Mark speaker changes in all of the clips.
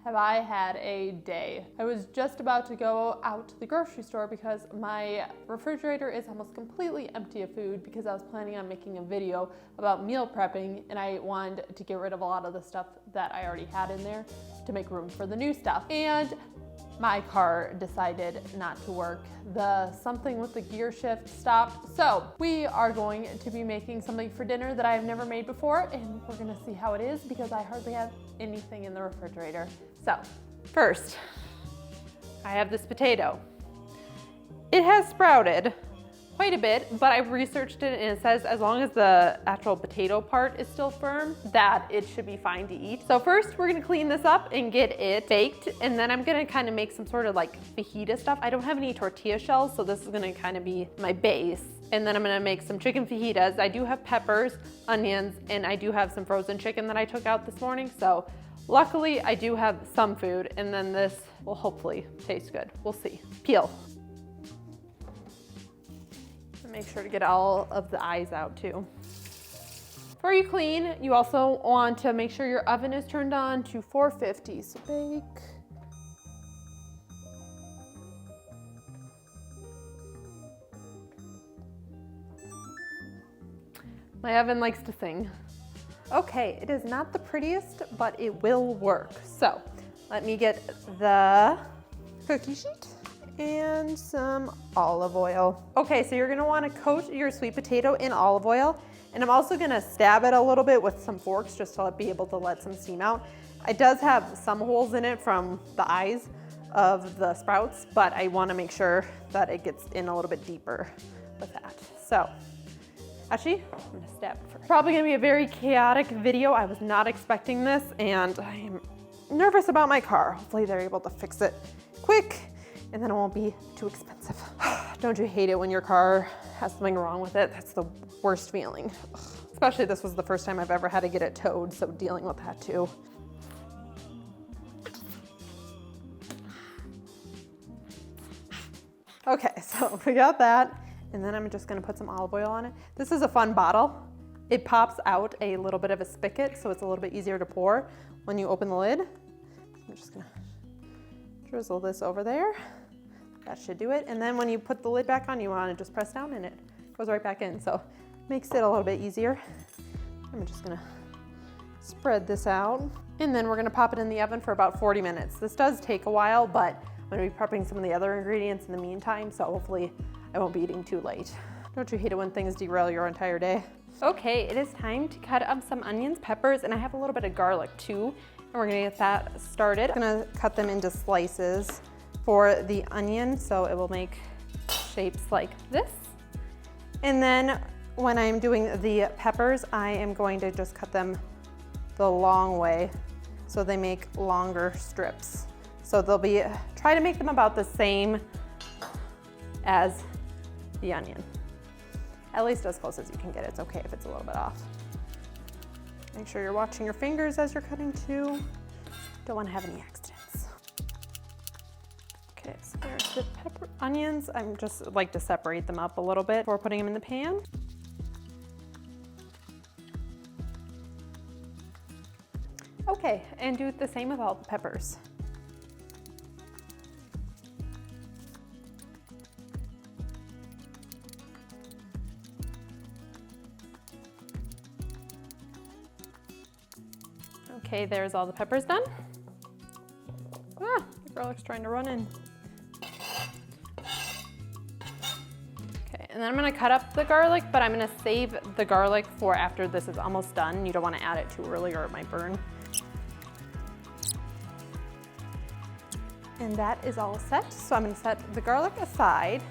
Speaker 1: have I had a day. I was just about to go out to the grocery store because my refrigerator is almost completely empty of food because I was planning on making a video about meal prepping and I wanted to get rid of a lot of the stuff that I already had in there to make room for the new stuff. And my car decided not to work. Something with the gear shift stopped. So we are going to be making something for dinner that I've never made before, and we're gonna see how it is because I hardly have anything in the refrigerator. So first, I have this potato. It has sprouted quite a bit, but I've researched it and it says as long as the actual potato part is still firm, that it should be fine to eat. So first we're gonna clean this up and get it baked, and then I'm gonna kind of make some sort of like fajita stuff. I don't have any tortilla shells, so this is gonna kind of be my base. And then I'm gonna make some chicken fajitas. I do have peppers, onions, and I do have some frozen chicken that I took out this morning. So luckily I do have some food, and then this will hopefully taste good. We'll see. Peel. Make sure to get all of the eyes out too. Before you clean, you also want to make sure your oven is turned on to 450. So bake. My oven likes to sing. Okay, it is not the prettiest, but it will work. So let me get the cookie sheet and some olive oil. Okay, so you're gonna wanna coat your sweet potato in olive oil, and I'm also gonna stab it a little bit with some forks just to be able to let some steam out. It does have some holes in it from the eyes of the sprouts, but I wanna make sure that it gets in a little bit deeper with that. So, actually, I'm gonna stab it first. Probably gonna be a very chaotic video. I was not expecting this, and I'm nervous about my car. Hopefully they're able to fix it quick, and then it won't be too expensive. Don't you hate it when your car has something wrong with it? That's the worst feeling. Especially this was the first time I've ever had to get it towed, so dealing with that too. Okay, so we got that, and then I'm just gonna put some olive oil on it. This is a fun bottle. It pops out a little bit of a spigot, so it's a little bit easier to pour when you open the lid. I'm just gonna drizzle this over there. That should do it. And then when you put the lid back on, you want to just press down and it goes right back in. So makes it a little bit easier. I'm just gonna spread this out. And then we're gonna pop it in the oven for about 40 minutes. This does take a while, but I'm gonna be prepping some of the other ingredients in the meantime, so hopefully I won't be eating too late. Don't you hate it when things derail your entire day? Okay, it is time to cut up some onions, peppers, and I have a little bit of garlic too. And we're gonna get that started. I'm gonna cut them into slices for the onion, so it will make shapes like this. And then when I'm doing the peppers, I am going to just cut them the long way so they make longer strips. So try to make them about the same as the onion. At least as close as you can get. It's okay if it's a little bit off. Make sure you're watching your fingers as you're cutting too. Don't want to have any accidents. Okay, so there's the onions. I'm just like to separate them up a little bit before putting them in the pan. Okay, and do the same with all the peppers. Okay, there's all the peppers done. Ah, the garlic's trying to run in. Okay, and then I'm gonna cut up the garlic, but I'm gonna save the garlic for after this is almost done. You don't wanna add it too early or it might burn. And that is all set. So I'm gonna set the garlic aside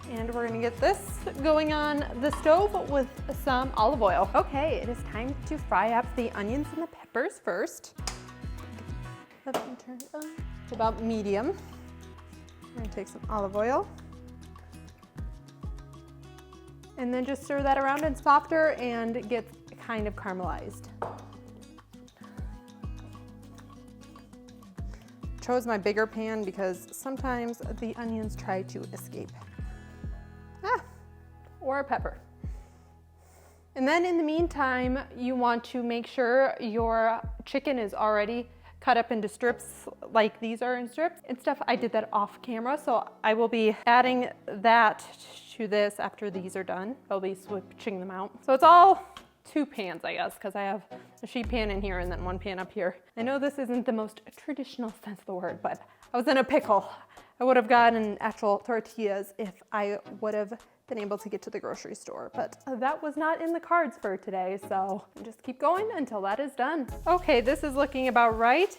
Speaker 1: and we're gonna get this going on the stove with some olive oil. Okay, it is time to fry up the onions and the peppers first. Let me turn it on to about medium. We're gonna take some olive oil. And then just stir that around and softer and get kind of caramelized. Chose my bigger pan because sometimes the onions try to escape. Or a pepper. And then in the meantime, you want to make sure your chicken is already cut up into strips like these are in strips and stuff. I did that off camera, so I will be adding that to this after these are done. I'll be switching them out. So it's all 2 pans, I guess, because I have a sheet pan in here and then 1 pan up here. I know this isn't the most traditional sense of the word, but I was in a pickle. I would have gotten actual tortillas if I would have been able to get to the grocery store, but that was not in the cards for today, so just keep going until that is done. Okay, this is looking about right.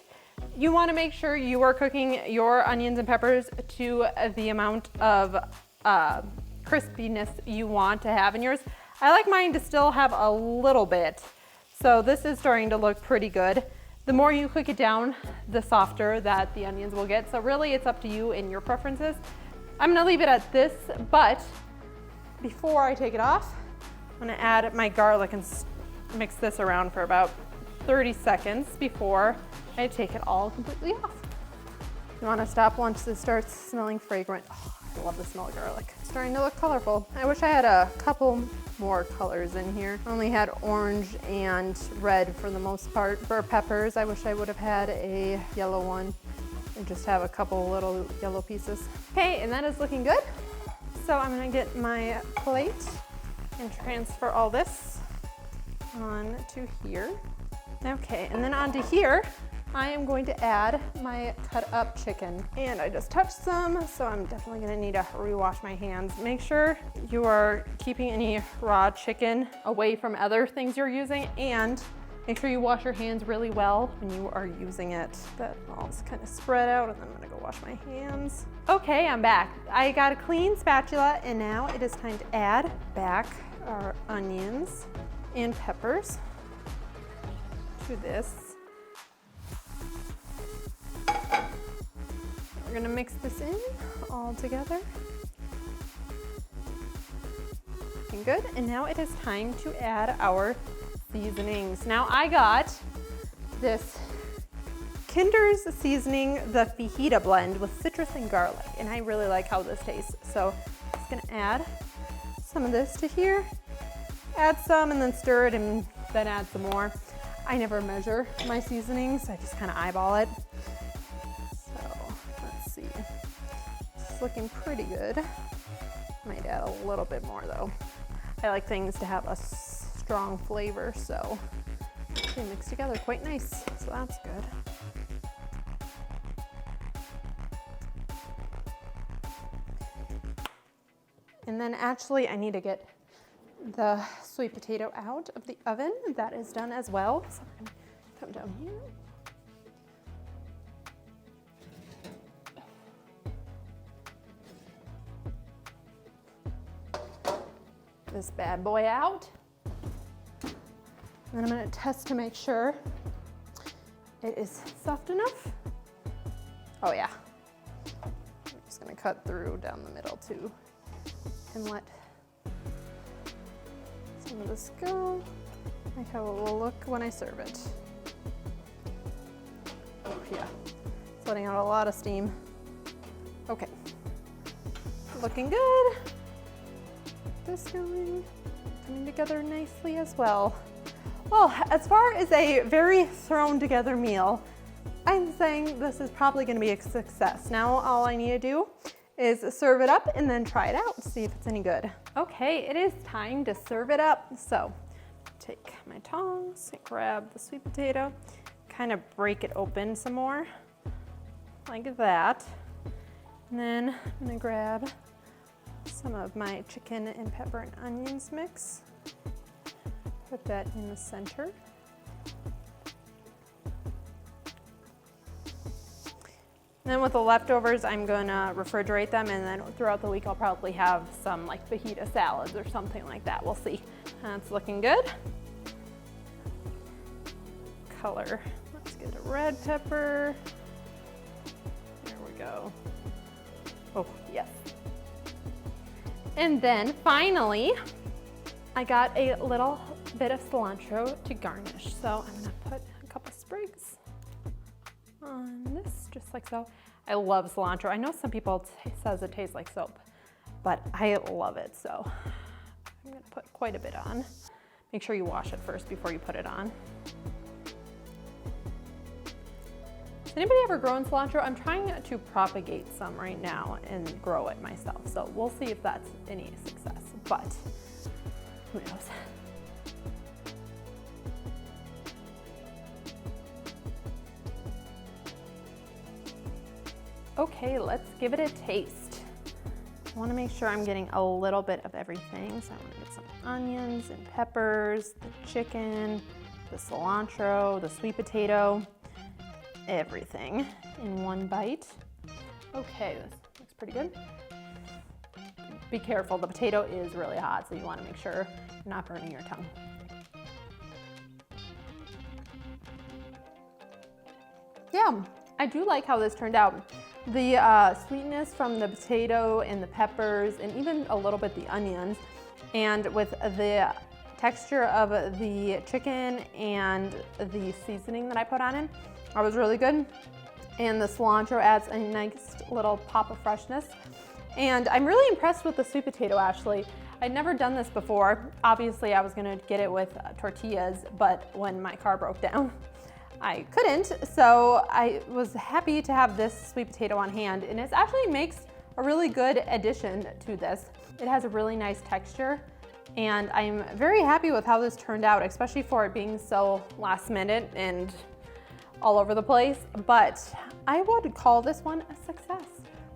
Speaker 1: You want to make sure you are cooking your onions and peppers to the amount of crispiness you want to have in yours. I like mine to still have a little bit, so this is starting to look pretty good. The more you cook it down, the softer that the onions will get, so really it's up to you and your preferences. I'm gonna leave it at this, but before I take it off, I'm gonna add my garlic and mix this around for about 30 seconds before I take it all completely off. You wanna stop once it starts smelling fragrant. Oh, I love the smell of garlic. It's starting to look colorful. I wish I had a couple more colors in here. I only had orange and red for the most part. For peppers, I wish I would have had a yellow one and just have a couple little yellow pieces. Okay, and that is looking good. So I'm gonna get my plate and transfer all this onto here. Okay, and then onto here, I am going to add my cut up chicken. And I just touched some, so I'm definitely gonna need to rewash my hands. Make sure you are keeping any raw chicken away from other things you're using, and make sure you wash your hands really well when you are using it. That all is kind of spread out, and then I'm gonna go wash my hands. Okay, I'm back. I got a clean spatula, and now it is time to add back our onions and peppers to this. We're gonna mix this in all together. Looking good, and now it is time to add our seasonings. Now I got this Kinder's seasoning, the fajita blend with citrus and garlic, and I really like how this tastes. So I'm just gonna add some of this to here, add some and then stir it and then add some more. I never measure my seasonings, I just kind of eyeball it. So let's see, it's looking pretty good. Might add a little bit more though. I like things to have a strong flavor, so they mix together quite nice, so that's good. And then actually I need to get the sweet potato out of the oven. That is done as well. So we're gonna come down here. This bad boy out. And then I'm gonna test to make sure it is soft enough. Oh yeah. I'm just gonna cut through down the middle too and let some of this go. Like how it will look when I serve it. Oh yeah, it's letting out a lot of steam. Okay, looking good. This going, coming together nicely as well. Well, as far as a very thrown together meal, I'm saying this is probably gonna be a success. Now all I need to do is serve it up and then try it out and see if it's any good. Okay, it is time to serve it up. So take my tongs and grab the sweet potato, kind of break it open some more, like that. And then I'm gonna grab some of my chicken and pepper and onions mix. Put that in the center. Then with the leftovers, I'm gonna refrigerate them, and then throughout the week, I'll probably have some like fajita salads or something like that. We'll see. That's looking good. Color. Let's get a red pepper. There we go. Oh, yes. And then finally, I got a little bit of cilantro to garnish. So I'm gonna put a couple sprigs on this, just like so. I love cilantro. I know some people says it tastes like soap, but I love it, so I'm gonna put quite a bit on. Make sure you wash it first before you put it on. Has anybody ever grown cilantro? I'm trying to propagate some right now and grow it myself. So we'll see if that's any success, but who knows? Okay, let's give it a taste. I want to make sure I'm getting a little bit of everything. So I want to get some onions and peppers, the chicken, the cilantro, the sweet potato, everything in one bite. Okay, this looks pretty good. Be careful, the potato is really hot, so you want to make sure you're not burning your tongue. Yeah, I do like how this turned out. The sweetness from the potato and the peppers and even a little bit the onions, and with the texture of the chicken and the seasoning that I put on it, that was really good. And the cilantro adds a nice little pop of freshness. And I'm really impressed with the sweet potato, actually. I'd never done this before. Obviously, I was gonna get it with tortillas, but when my car broke down, I couldn't. So I was happy to have this sweet potato on hand, and it actually makes a really good addition to this. It has a really nice texture, and I'm very happy with how this turned out, especially for it being so last minute and all over the place, but I would call this one a success.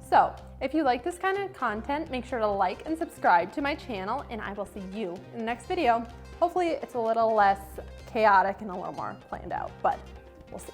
Speaker 1: So if you like this kind of content, make sure to like and subscribe to my channel, and I will see you in the next video. Hopefully it's a little less chaotic and a little more planned out, but we'll see.